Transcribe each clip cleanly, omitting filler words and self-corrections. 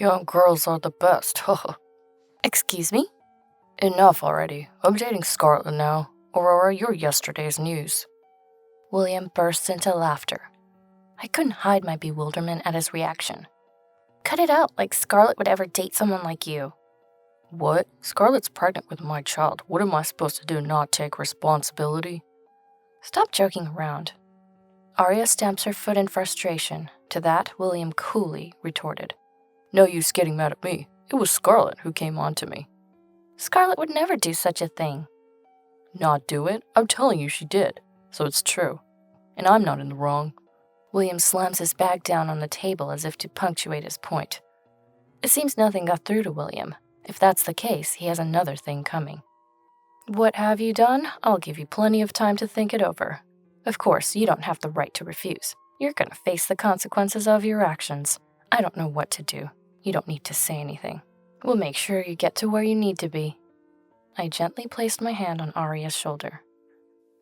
Young girls are the best. Excuse me? Enough already. I'm dating Scarlet now. Aurora, you're yesterday's news. William burst into laughter. I couldn't hide my bewilderment at his reaction. Cut it out, like Scarlet would ever date someone like you. What? Scarlet's pregnant with my child. What am I supposed to do, not take responsibility? Stop joking around. Arya stamps her foot in frustration. To that, William coolly retorted. No use getting mad at me. It was Scarlet who came on to me. Scarlet would never do such a thing. Not do it? I'm telling you she did. So it's true. And I'm not in the wrong. William slams his bag down on the table as if to punctuate his point. It seems nothing got through to William. If that's the case, he has another thing coming. What have you done? I'll give you plenty of time to think it over. Of course, you don't have the right to refuse. You're gonna face the consequences of your actions. I don't know what to do. You don't need to say anything. We'll make sure you get to where you need to be. I gently placed my hand on Arya's shoulder.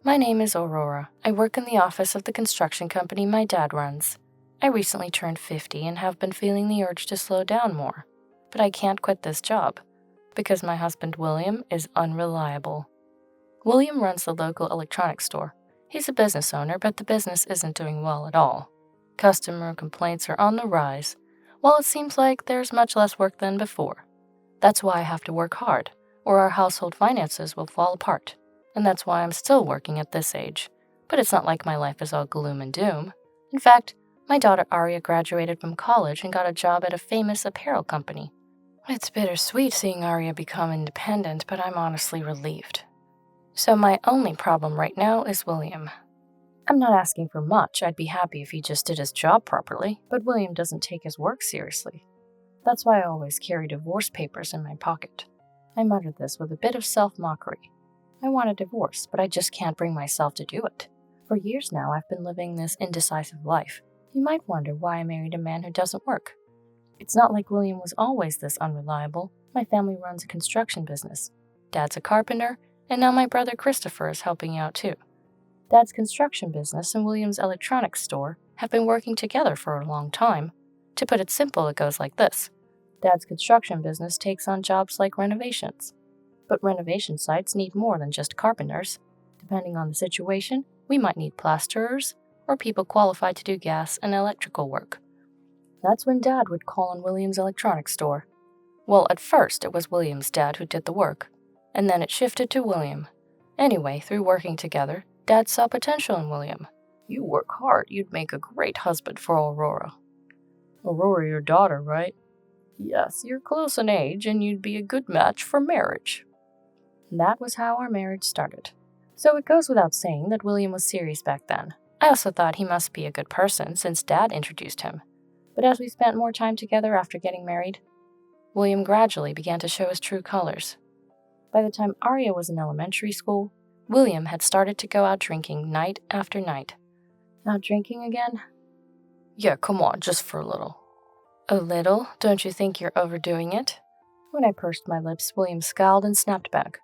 My name is Aurora. I work in the office of the construction company my dad runs. I recently turned 50 and have been feeling the urge to slow down more. But I can't quit this job, because my husband William is unreliable. William runs the local electronics store. He's a business owner, but the business isn't doing well at all. Customer complaints are on the rise, while it seems like there's much less work than before. That's why I have to work hard, or our household finances will fall apart. And that's why I'm still working at this age. But it's not like my life is all gloom and doom. In fact, my daughter Arya graduated from college and got a job at a famous apparel company. It's bittersweet seeing Arya become independent, but I'm honestly relieved. So my only problem right now is William. I'm not asking for much. I'd be happy if he just did his job properly, but William doesn't take his work seriously. That's why I always carry divorce papers in my pocket. I muttered this with a bit of self-mockery. I want a divorce, but I just can't bring myself to do it. For years now, I've been living this indecisive life. You might wonder why I married a man who doesn't work. It's not like William was always this unreliable. My family runs a construction business. Dad's a carpenter, and now my brother Christopher is helping out too. Dad's construction business and William's electronics store have been working together for a long time. To put it simple, it goes like this. Dad's construction business takes on jobs like renovations. But renovation sites need more than just carpenters. Depending on the situation, we might need plasterers or people qualified to do gas and electrical work. That's when Dad would call on William's electronics store. Well, at first it was William's dad who did the work, and then it shifted to William. Anyway, through working together, Dad saw potential in William. You work hard, you'd make a great husband for Aurora. Aurora, your daughter, right? Yes, you're close in age and you'd be a good match for marriage. That was how our marriage started. So it goes without saying that William was serious back then. I also thought he must be a good person since Dad introduced him. But as we spent more time together after getting married, William gradually began to show his true colors. By the time Arya was in elementary school, William had started to go out drinking night after night. Out drinking again? Yeah, come on, just for a little. A little? Don't you think you're overdoing it? When I pursed my lips, William scowled and snapped back.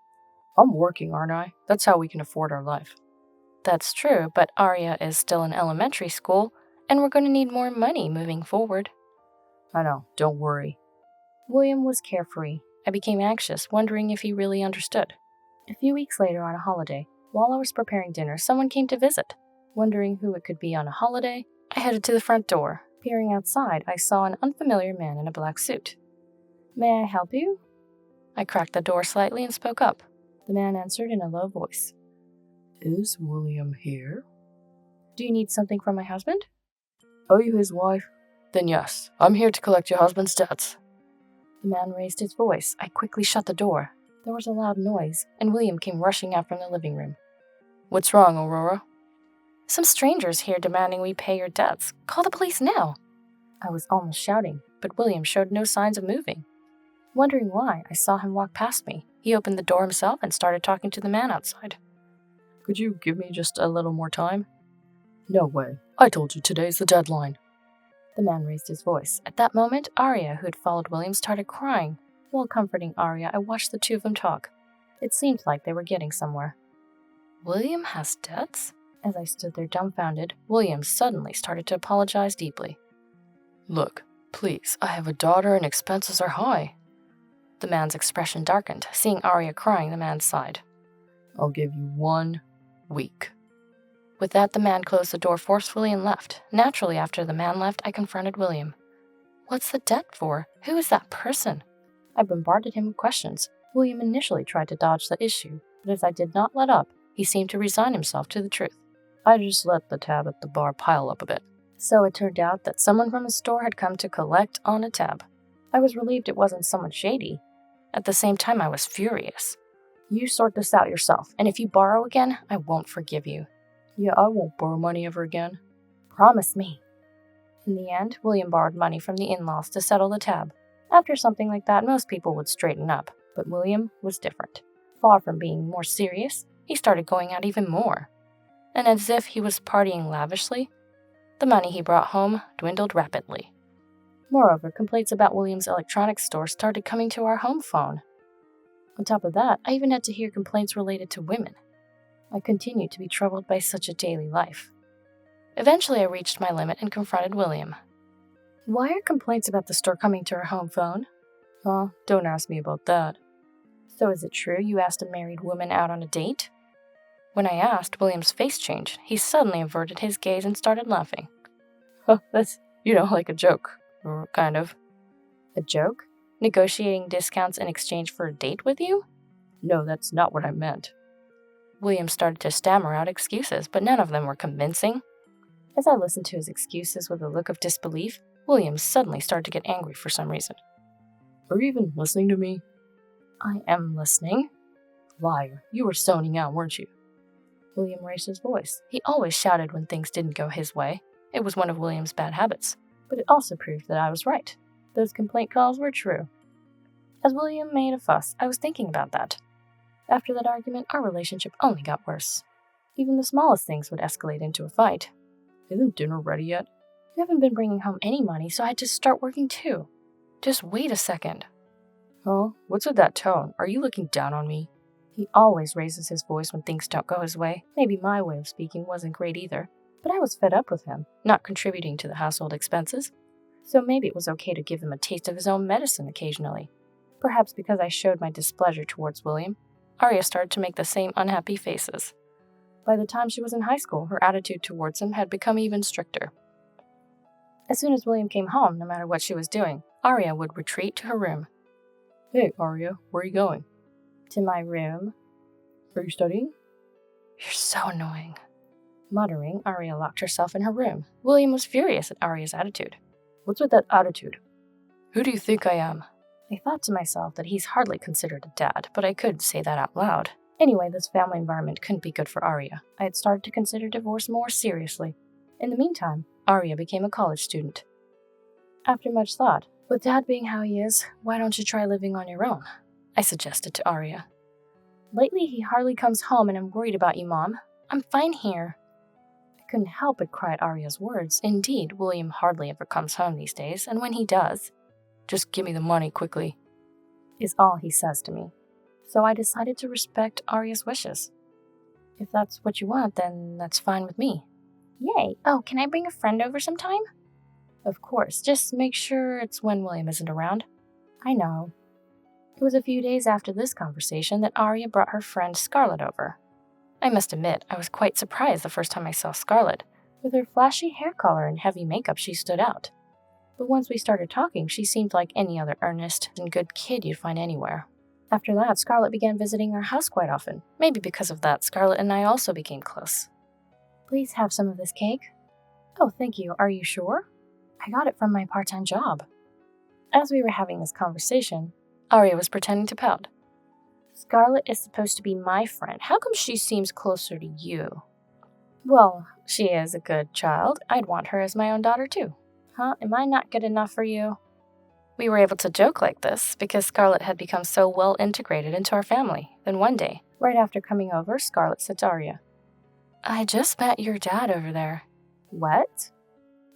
I'm working, aren't I? That's how we can afford our life. That's true, but Arya is still in elementary school, and we're going to need more money moving forward. I know, don't worry. William was carefree. I became anxious, wondering if he really understood. A few weeks later on a holiday, while I was preparing dinner, someone came to visit. Wondering who it could be on a holiday, I headed to the front door. Peering outside, I saw an unfamiliar man in a black suit. May I help you? I cracked the door slightly and spoke up. The man answered in a low voice. Is William here? Do you need something from my husband? Are you his wife? Then yes, I'm here to collect your husband's debts. The man raised his voice. I quickly shut the door. There was a loud noise, and William came rushing out from the living room. What's wrong, Aurora? Some strangers here demanding we pay your debts. Call the police now. I was almost shouting, but William showed no signs of moving. Wondering why, I saw him walk past me. He opened the door himself and started talking to the man outside. Could you give me just a little more time? No way. I told you today's the deadline. The man raised his voice. At that moment, Arya, who had followed William, started crying. While comforting Arya, I watched the two of them talk. It seemed like they were getting somewhere. William has debts? As I stood there dumbfounded, William suddenly started to apologize deeply. Look, Please, I have a daughter and expenses are high. The man's expression darkened, seeing Arya crying the man's side. I'll give you 1 week. With that, the man closed the door forcefully and left. Naturally, after the man left, I confronted William. What's the debt for? Who is that person? I bombarded him with questions. William initially tried to dodge the issue, but as I did not let up, he seemed to resign himself to the truth. I just let the tab at the bar pile up a bit. So it turned out that someone from the store had come to collect on a tab. I was relieved it wasn't someone shady. At the same time, I was furious. You sort this out yourself, and if you borrow again, I won't forgive you. Yeah, I won't borrow money ever again. Promise me. In the end, William borrowed money from the in-laws to settle the tab. After something like that, most people would straighten up, but William was different. Far from being more serious, he started going out even more. And as if he was partying lavishly, the money he brought home dwindled rapidly. Moreover, complaints about William's electronics store started coming to our home phone. On top of that, I even had to hear complaints related to women. I continued to be troubled by such a daily life. Eventually, I reached my limit and confronted William. Why are complaints about the store coming to our home phone? Don't ask me about that. So is it true you asked a married woman out on a date? When I asked, William's face changed. He suddenly averted his gaze and started laughing. That's, like a joke. Or kind of. A joke? Negotiating discounts in exchange for a date with you? No, that's not what I meant. William started to stammer out excuses, but none of them were convincing. As I listened to his excuses with a look of disbelief, William suddenly started to get angry for some reason. Are you even listening to me? I am listening. Liar, you were zoning out, weren't you? William raised his voice. He always shouted when things didn't go his way. It was one of William's bad habits, but it also proved that I was right. Those complaint calls were true. As William made a fuss, I was thinking about that. After that argument, our relationship only got worse. Even the smallest things would escalate into a fight. Isn't dinner ready yet? You haven't been bringing home any money, so I had to start working too. Just wait a second. Huh? What's with that tone? Are you looking down on me? He always raises his voice when things don't go his way. Maybe my way of speaking wasn't great either. But I was fed up with him, not contributing to the household expenses. So maybe it was okay to give him a taste of his own medicine occasionally. Perhaps because I showed my displeasure towards William, Arya started to make the same unhappy faces. By the time she was in high school, her attitude towards him had become even stricter. As soon as William came home, no matter what she was doing, Arya would retreat to her room. Hey, Arya, where are you going? To my room. Are you studying? You're so annoying. Muttering, Arya locked herself in her room. William was furious at Arya's attitude. What's with that attitude? Who do you think I am? I thought to myself that he's hardly considered a dad, but I couldn't say that out loud. Anyway, this family environment couldn't be good for Arya. I had started to consider divorce more seriously. In the meantime, Arya became a college student. After much thought, with Dad being how he is, why don't you try living on your own? I suggested to Arya. Lately, he hardly comes home and I'm worried about you, Mom. I'm fine here. I couldn't help but cry at Arya's words. Indeed, William hardly ever comes home these days, and when he does, just give me the money quickly, is all he says to me. So I decided to respect Arya's wishes. If that's what you want, then that's fine with me. Yay! Oh, can I bring a friend over sometime? Of course, just make sure it's when William isn't around. I know. It was a few days after this conversation that Arya brought her friend Scarlett over. I must admit, I was quite surprised the first time I saw Scarlett. With her flashy hair color and heavy makeup, she stood out. But once we started talking, she seemed like any other earnest and good kid you'd find anywhere. After that, Scarlett began visiting our house quite often. Maybe because of that, Scarlett and I also became close. Please have some of this cake. Oh, thank you. Are you sure? I got it from my part-time job. As we were having this conversation, Arya was pretending to pout. Scarlett is supposed to be my friend. How come she seems closer to you? Well, she is a good child. I'd want her as my own daughter too. Huh? Am I not good enough for you? We were able to joke like this because Scarlett had become so well integrated into our family. Then one day, right after coming over, Scarlett said to Arya, I just met your dad over there. What?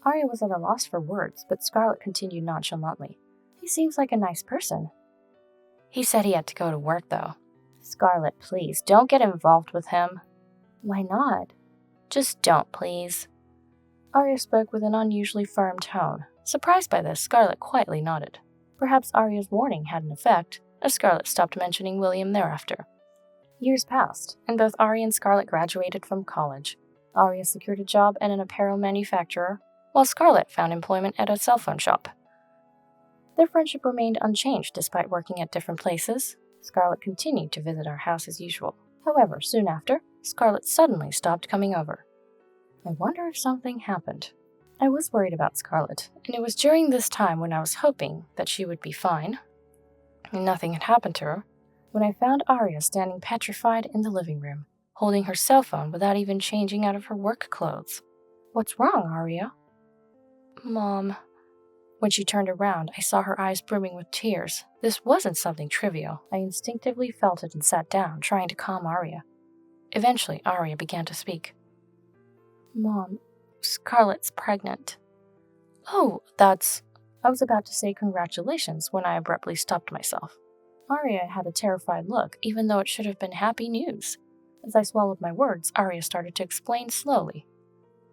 Arya was at a loss for words, but Scarlett continued nonchalantly. He seems like a nice person. He said he had to go to work, though. Scarlett, please, don't get involved with him. Why not? Just don't, please. Arya spoke with an unusually firm tone. Surprised by this, Scarlet quietly nodded. Perhaps Arya's warning had an effect, as Scarlet stopped mentioning William thereafter. Years passed, and both Arya and Scarlet graduated from college. Arya secured a job at an apparel manufacturer, while Scarlet found employment at a cell phone shop. Their friendship remained unchanged despite working at different places. Scarlet continued to visit our house as usual. However, soon after, Scarlet suddenly stopped coming over. I wonder if something happened. I was worried about Scarlet, and it was during this time when I was hoping that she would be fine, and nothing had happened to her, when I found Arya standing petrified in the living room, holding her cell phone without even changing out of her work clothes. "What's wrong, Arya?" "Mom." When she turned around, I saw her eyes brimming with tears. This wasn't something trivial. I instinctively felt it and sat down, trying to calm Arya. Eventually, Arya began to speak. "Mom, Scarlet's pregnant." "Oh, that's..." I was about to say congratulations when I abruptly stopped myself. Arya had a terrified look, even though it should have been happy news. As I swallowed my words, Arya started to explain slowly.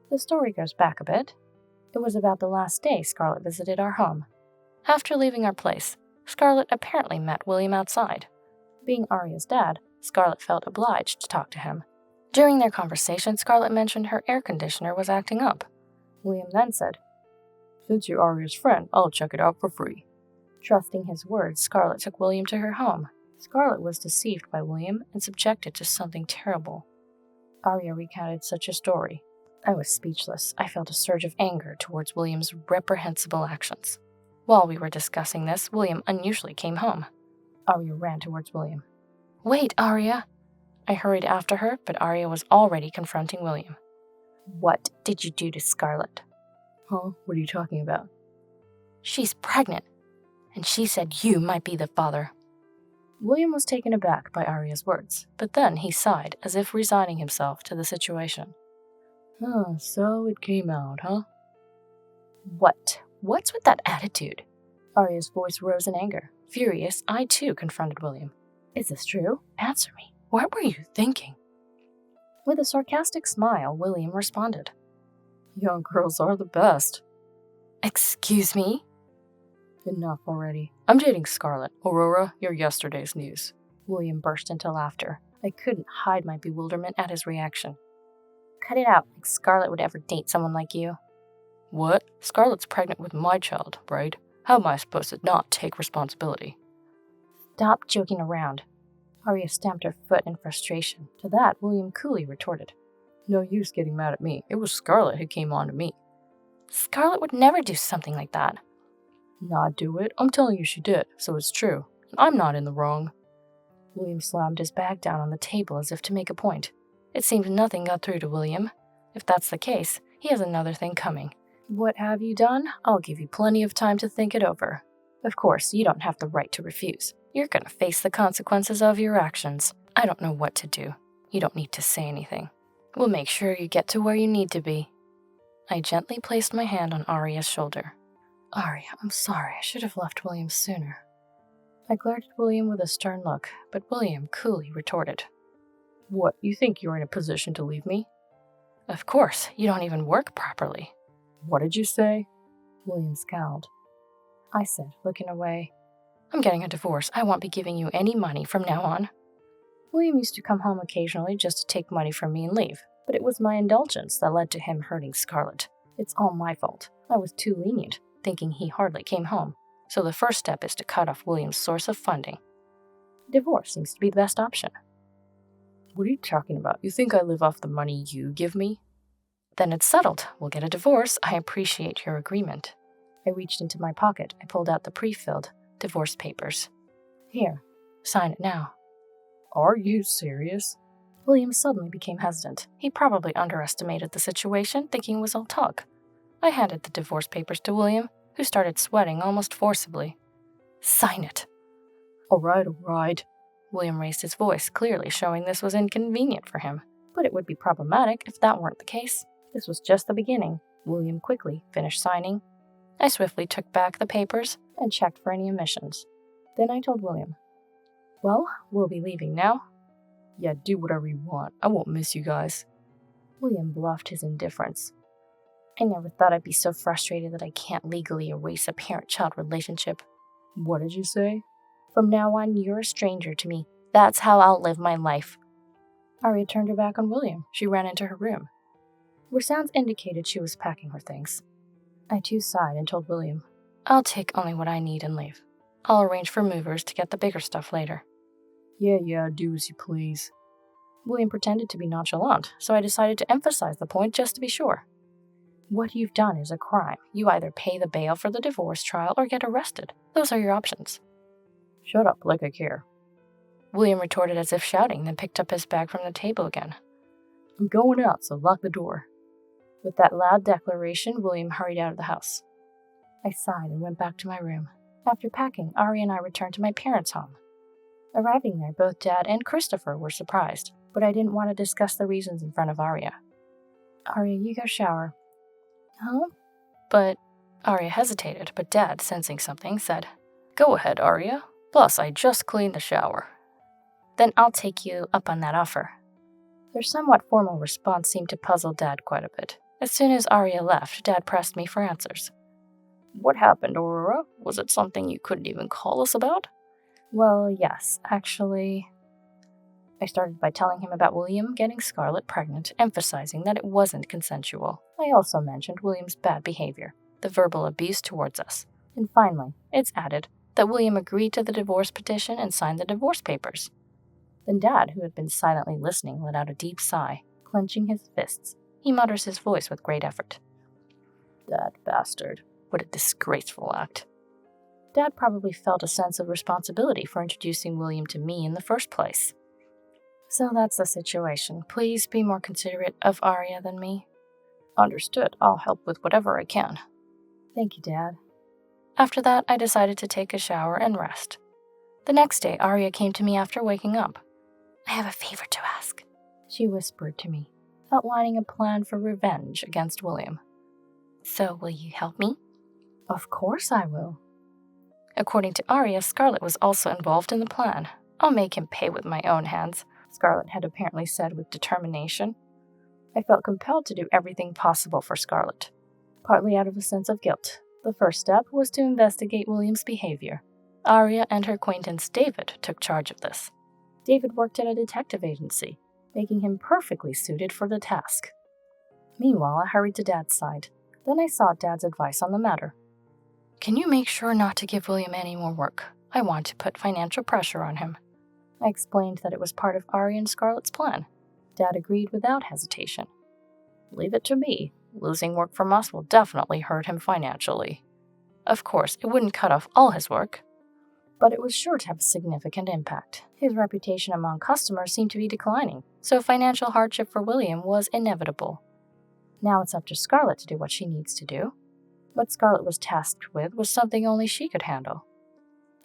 The story goes back a bit. It was about the last day Scarlet visited our home. After leaving our place, Scarlet apparently met William outside. Being Arya's dad, Scarlet felt obliged to talk to him. During their conversation, Scarlet mentioned her air conditioner was acting up. William then said, "Since you're Arya's friend, I'll check it out for free." Trusting his words, Scarlet took William to her home. Scarlet was deceived by William and subjected to something terrible. Arya recounted such a story. I was speechless. I felt a surge of anger towards William's reprehensible actions. While we were discussing this, William unusually came home. Arya ran towards William. "Wait, Arya!" I hurried after her, but Arya was already confronting William. "What did you do to Scarlet?" Huh? What are you talking about? "She's pregnant, and she said you might be the father." William was taken aback by Arya's words, but then he sighed as if resigning himself to the situation. So it came out, huh? What's with that attitude?" Arya's voice rose in anger. Furious, I too confronted William. "Is this true? Answer me. What were you thinking?" With a sarcastic smile, William responded. Young girls are the best. "Excuse me?" Enough already. I'm dating Scarlet. Aurora, you're yesterday's news. William burst into laughter. I couldn't hide my bewilderment at his reaction. "Cut it out, like Scarlet would ever date someone like you." What? Scarlet's pregnant with my child, right? How am I supposed to not take responsibility? "Stop joking around." Arya stamped her foot in frustration. To that, William coolly retorted. No use getting mad at me. It was Scarlet who came on to me. "Scarlet would never do something like that." Not do it? I'm telling you she did, so it's true. I'm not in the wrong. William slammed his bag down on the table as if to make a point. It seemed nothing got through to William. If that's the case, he has another thing coming. "What have you done? I'll give you plenty of time to think it over. Of course, you don't have the right to refuse. You're gonna face the consequences of your actions. I don't know what to do. You don't need to say anything. We'll make sure you get to where you need to be." I gently placed my hand on Arya's shoulder. "Arya, I'm sorry. I should have left William sooner." I glared at William with a stern look, but William coolly retorted. What, you think you're in a position to leave me? "Of course, you don't even work properly." What did you say? William scowled. I said, looking away, "I'm getting a divorce. I won't be giving you any money from now on." William used to come home occasionally just to take money from me and leave, but it was my indulgence that led to him hurting Scarlet. It's all my fault. I was too lenient, thinking he hardly came home. So the first step is to cut off William's source of funding. Divorce seems to be the best option. What are you talking about? You think I live off the money you give me? Then it's settled. We'll get a divorce. I appreciate your agreement. I reached into my pocket. I pulled out the pre-filled divorce papers. Here, sign it now. Are you serious? William suddenly became hesitant. He probably underestimated the situation, thinking it was all talk. I handed the divorce papers to William, who started sweating almost forcibly. Sign it. All right. William raised his voice, clearly showing this was inconvenient for him. But it would be problematic if that weren't the case. This was just the beginning. William quickly finished signing. I swiftly took back the papers and checked for any omissions. Then I told William, "Well, we'll be leaving now." Yeah, do whatever you want. I won't miss you guys. William bluffed his indifference. I never thought I'd be so frustrated that I can't legally erase a parent-child relationship. What did you say? From now on, you're a stranger to me. That's how I'll live my life. Arya turned her back on William. She ran into her room, where sounds indicated she was packing her things. I too sighed and told William, I'll take only what I need and leave. I'll arrange for movers to get the bigger stuff later. Yeah, do as you please. William pretended to be nonchalant, so I decided to emphasize the point just to be sure. What you've done is a crime. You either pay the bail for the divorce trial or get arrested. Those are your options. Shut up, like I care. William retorted as if shouting, then picked up his bag from the table again. I'm going out, so lock the door. With that loud declaration, William hurried out of the house. I sighed and went back to my room. After packing, Arya and I returned to my parents' home. Arriving there, both Dad and Christopher were surprised, but I didn't want to discuss the reasons in front of Arya. Arya, you go shower. Huh? But Arya hesitated, but Dad, sensing something, said, Go ahead, Arya. Plus, I just cleaned the shower. Then I'll take you up on that offer. Their somewhat formal response seemed to puzzle Dad quite a bit. As soon as Arya left, Dad pressed me for answers. What happened, Aurora? Was it something you couldn't even call us about? Well, yes, actually. I started by telling him about William getting Scarlett pregnant, emphasizing that it wasn't consensual. I also mentioned William's bad behavior, the verbal abuse towards us. And finally, it's added that William agreed to the divorce petition and signed the divorce papers. Then Dad, who had been silently listening, let out a deep sigh, clenching his fists. He mutters his voice with great effort. That bastard. What a disgraceful act. Dad probably felt a sense of responsibility for introducing William to me in the first place. So that's the situation. Please be more considerate of Arya than me. Understood. I'll help with whatever I can. Thank you, Dad. After that, I decided to take a shower and rest. The next day, Arya came to me after waking up. I have a favor to ask, she whispered to me, outlining a plan for revenge against William. So will you help me? Of course I will. According to Arya, Scarlett was also involved in the plan. I'll make him pay with my own hands, Scarlett had apparently said with determination. I felt compelled to do everything possible for Scarlett, partly out of a sense of guilt. The first step was to investigate William's behavior. Arya and her acquaintance David took charge of this. David worked at a detective agency, making him perfectly suited for the task. Meanwhile, I hurried to Dad's side. Then I sought Dad's advice on the matter. Can you make sure not to give William any more work? I want to put financial pressure on him. I explained that it was part of Arya and Scarlett's plan. Dad agreed without hesitation. Leave it to me. Losing work from us will definitely hurt him financially. Of course, it wouldn't cut off all his work, but it was sure to have a significant impact. His reputation among customers seemed to be declining, so financial hardship for William was inevitable. Now it's up to Scarlett to do what she needs to do. What Scarlett was tasked with was something only she could handle.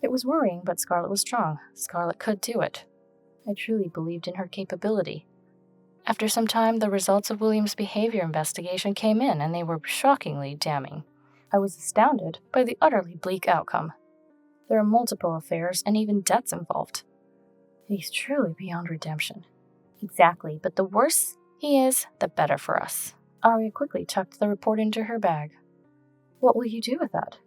It was worrying, but Scarlett was strong. Scarlett could do it. I truly believed in her capability. After some time, the results of William's behavior investigation came in, and they were shockingly damning. I was astounded by the utterly bleak outcome. There are multiple affairs and even debts involved. He's truly beyond redemption. Exactly, but the worse he is, the better for us. Arya quickly tucked the report into her bag. What will you do with that?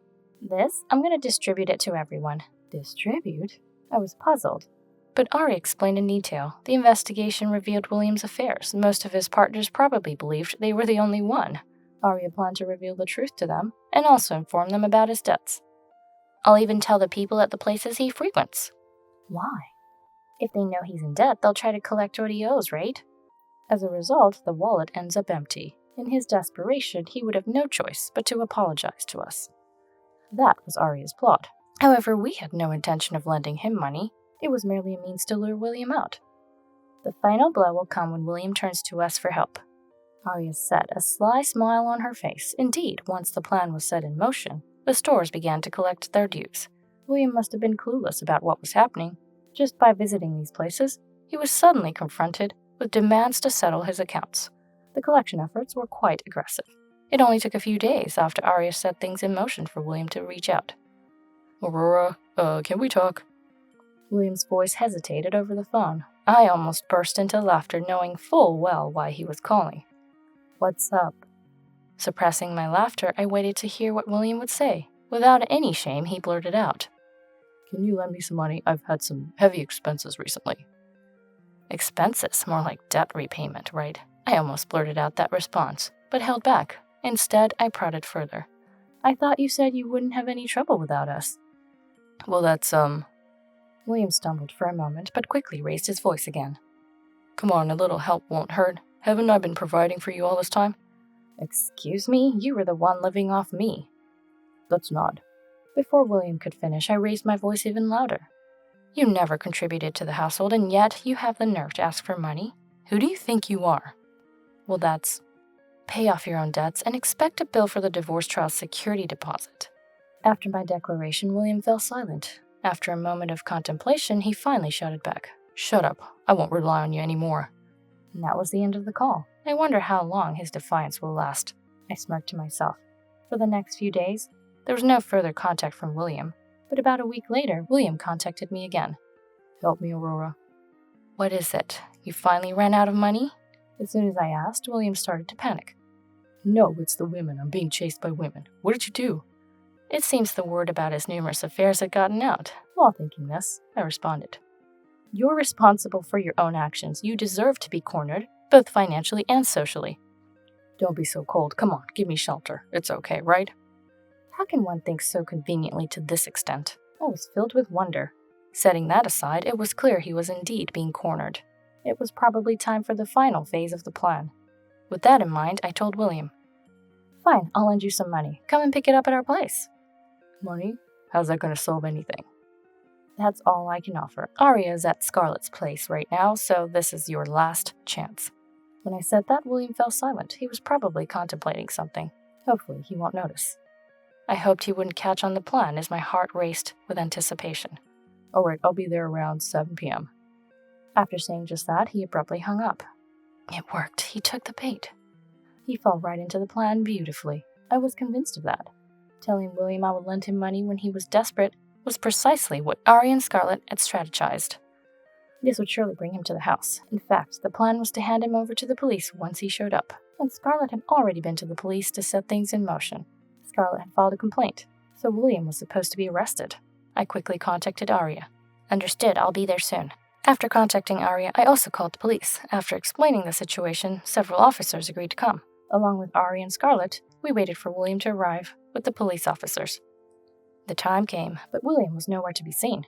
This? I'm going to distribute it to everyone. Distribute? I was puzzled. But Arya explained in detail. The investigation revealed William's affairs. Most of his partners probably believed they were the only one. Arya planned to reveal the truth to them, and also inform them about his debts. I'll even tell the people at the places he frequents. Why? If they know he's in debt, they'll try to collect what he owes, right? As a result, the wallet ends up empty. In his desperation, he would have no choice but to apologize to us. That was Arya's plot. However, we had no intention of lending him money. It was merely a means to lure William out. The final blow will come when William turns to us for help. Arya said, a sly smile on her face. Indeed, once the plan was set in motion, the stores began to collect their dues. William must have been clueless about what was happening. Just by visiting these places, he was suddenly confronted with demands to settle his accounts. The collection efforts were quite aggressive. It only took a few days after Arya set things in motion for William to reach out. Aurora, can we talk? William's voice hesitated over the phone. I almost burst into laughter, knowing full well why he was calling. What's up? Suppressing my laughter, I waited to hear what William would say. Without any shame, he blurted out, "Can you lend me some money? I've had some heavy expenses recently." "Expenses? More like debt repayment, right?" I almost blurted out that response, but held back. Instead, I prodded further. "I thought you said you wouldn't have any trouble without us." "Well, that's, William stumbled for a moment, but quickly raised his voice again. "Come on, a little help won't hurt. Haven't I been providing for you all this time?" "Excuse me? You were the one living off me." "That's not." Before William could finish, I raised my voice even louder. "You never contributed to the household, and yet you have the nerve to ask for money? Who do you think you are?" "Well, that's... Pay off your own debts and expect a bill for the divorce trial's security deposit." After my declaration, William fell silent. After a moment of contemplation, he finally shouted back, "Shut up. I won't rely on you anymore." And that was the end of the call. I wonder how long his defiance will last. I smirked to myself. For the next few days, there was no further contact from William, but about a week later, William contacted me again. "Help me, Aurora." "What is it? You finally ran out of money?" As soon as I asked, William started to panic. "No, it's the women. I'm being chased by women. What did you do?" It seems the word about his numerous affairs had gotten out. While thinking this, I responded. "You're responsible for your own actions. You deserve to be cornered, both financially and socially." "Don't be so cold. Come on, give me shelter. It's okay, right?" How can one think so conveniently to this extent? I was filled with wonder. Setting that aside, it was clear he was indeed being cornered. It was probably time for the final phase of the plan. With that in mind, I told William, "Fine, I'll lend you some money. Come and pick it up at our place." "Money? How's that going to solve anything?" "That's all I can offer. Aria is at Scarlett's place right now, so this is your last chance." When I said that, William fell silent. He was probably contemplating something. Hopefully, he won't notice. I hoped he wouldn't catch on the plan as my heart raced with anticipation. "All right, I'll be there around 7 p.m. After saying just that, he abruptly hung up. It worked. He took the bait. He fell right into the plan beautifully. I was convinced of that. Telling William I would lend him money when he was desperate was precisely what Aria and Scarlett had strategized. This would surely bring him to the house. In fact, the plan was to hand him over to the police once he showed up, and Scarlett had already been to the police to set things in motion. Scarlett had filed a complaint, so William was supposed to be arrested. I quickly contacted Aria. "Understood, I'll be there soon." After contacting Aria, I also called the police. After explaining the situation, several officers agreed to come. Along with Aria and Scarlett, we waited for William to arrive with the police officers. The time came, but William was nowhere to be seen.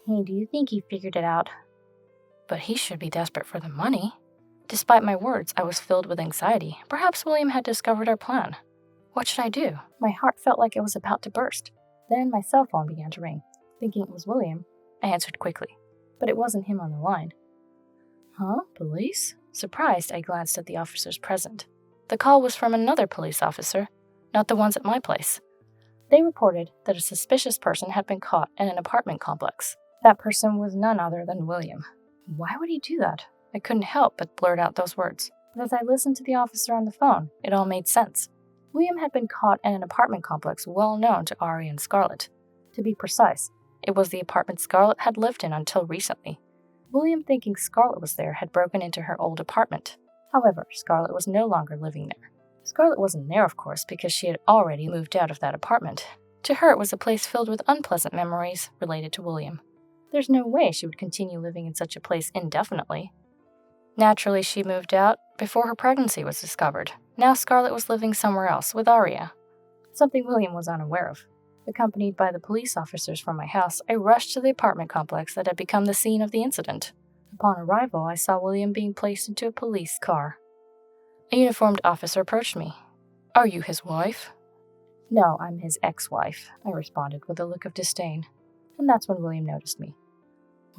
"Hey, do you think he figured it out?" But he should be desperate for the money. Despite my words, I was filled with anxiety. Perhaps William had discovered our plan. What should I do? My heart felt like it was about to burst. Then my cell phone began to ring. Thinking it was William, I answered quickly. But it wasn't him on the line. "Huh? Police?" Surprised, I glanced at the officers present. The call was from another police officer, not the ones at my place. They reported that a suspicious person had been caught in an apartment complex. That person was none other than William. Why would he do that? I couldn't help but blurt out those words. But as I listened to the officer on the phone, it all made sense. William had been caught in an apartment complex well known to Aria and Scarlett. To be precise, it was the apartment Scarlett had lived in until recently. William, thinking Scarlett was there, had broken into her old apartment. However, Scarlett was no longer living there. Scarlett wasn't there, of course, because she had already moved out of that apartment. To her, it was a place filled with unpleasant memories related to William. There's no way she would continue living in such a place indefinitely. Naturally, she moved out before her pregnancy was discovered. Now Scarlett was living somewhere else with Aria, something William was unaware of. Accompanied by the police officers from my house, I rushed to the apartment complex that had become the scene of the incident. Upon arrival, I saw William being placed into a police car. A uniformed officer approached me. "Are you his wife?" "No, I'm his ex-wife," I responded with a look of disdain. And that's when William noticed me.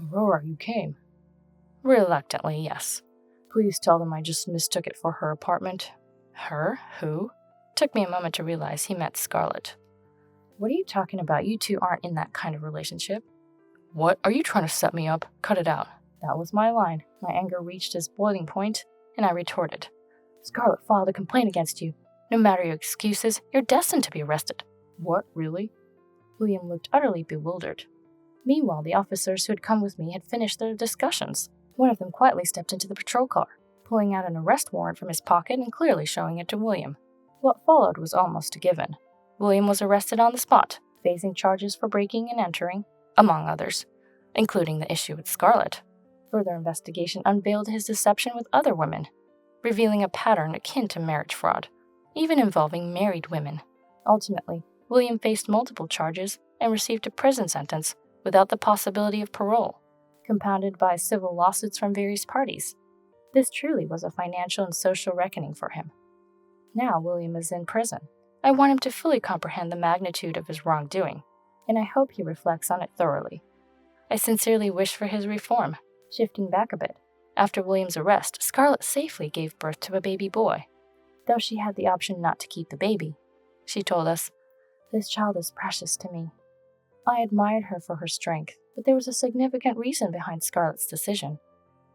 "Aurora, you came." "Reluctantly, yes." "Please tell them I just mistook it for her apartment." "Her? Who?" Took me a moment to realize he meant Scarlett. "What are you talking about? You two aren't in that kind of relationship." "What? Are you trying to set me up? Cut it out." That was my line. My anger reached its boiling point, and I retorted. "Scarlett filed a complaint against you. No matter your excuses, you're destined to be arrested." "What, really?" William looked utterly bewildered. Meanwhile, the officers who had come with me had finished their discussions. One of them quietly stepped into the patrol car, pulling out an arrest warrant from his pocket and clearly showing it to William. What followed was almost a given. William was arrested on the spot, facing charges for breaking and entering, among others, including the issue with Scarlett. Further investigation unveiled his deception with other women, revealing a pattern akin to marriage fraud, even involving married women. Ultimately, William faced multiple charges and received a prison sentence without the possibility of parole, compounded by civil lawsuits from various parties. This truly was a financial and social reckoning for him. Now William is in prison. I want him to fully comprehend the magnitude of his wrongdoing, and I hope he reflects on it thoroughly. I sincerely wish for his reform. Shifting back a bit, after William's arrest, Scarlett safely gave birth to a baby boy. Though she had the option not to keep the baby, she told us, "This child is precious to me." I admired her for her strength, but there was a significant reason behind Scarlett's decision.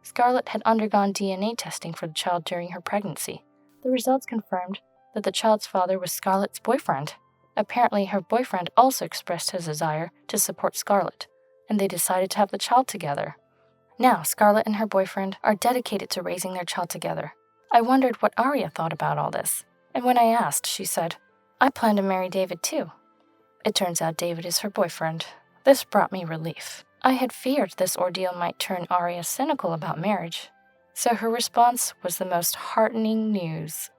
Scarlett had undergone DNA testing for the child during her pregnancy. The results confirmed that the child's father was Scarlett's boyfriend. Apparently, her boyfriend also expressed his desire to support Scarlett, and they decided to have the child together. Now, Scarlett and her boyfriend are dedicated to raising their child together. I wondered what Arya thought about all this, and when I asked, she said, "I plan to marry David too." It turns out David is her boyfriend. This brought me relief. I had feared this ordeal might turn Arya cynical about marriage, so her response was the most heartening news